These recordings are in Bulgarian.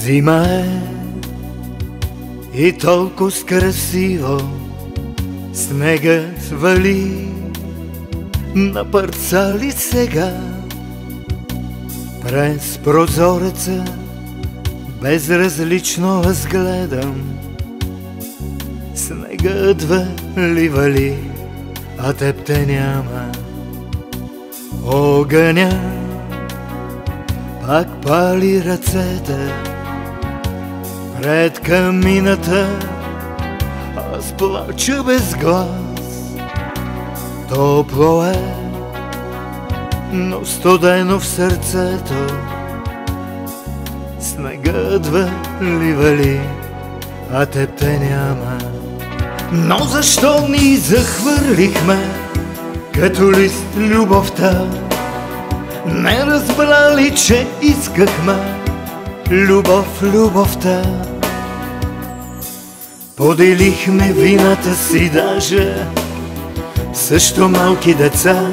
Зима е и толкова красиво, снегът вали на парцали сега. През прозореца безразлично възгледам, снегът вали, а теб те няма. Огъня пак пали ръцете пред камината, аз плача без глас. Топло е, но студено в сърцето, снегът вали, а теб те няма. Но защо ни захвърлихме като лист любовта? Не разбрали, че искахме любовта. Поделихме вината си даже също малки деца.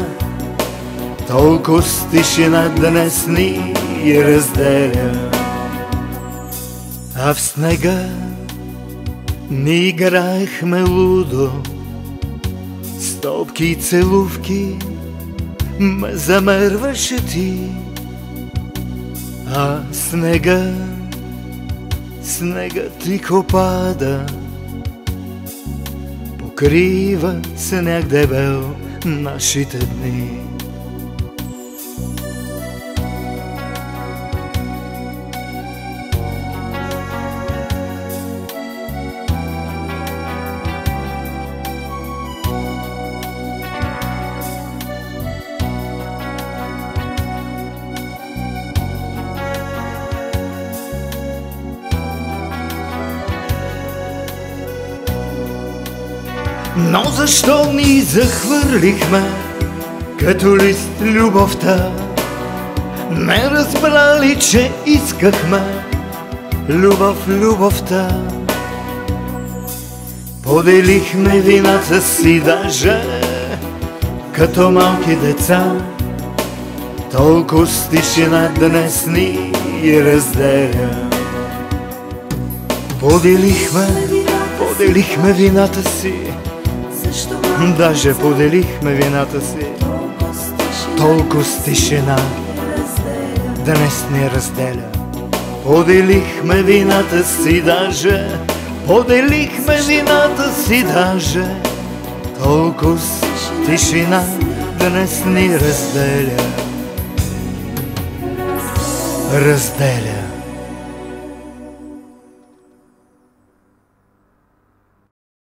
Толкова с тишина днес ни разделя. А в снега ни играехме лудо, стопки и целувки ме замерваше ти. А снега тихо пада, покрива сняг дебел нашите дни. Но защо ни захвърлихме като лист любовта? Не разбрали, че искахме любовта. Поделихме вината си даже като малки деца. Толкова с тишина днес ни разделя. Поделихме вината си, даже поделихме вината си. Толкова с тишина днес ни разделя. Поделихме вината си даже, поделихме вината си даже. Толкова с тишина днес ни разделя.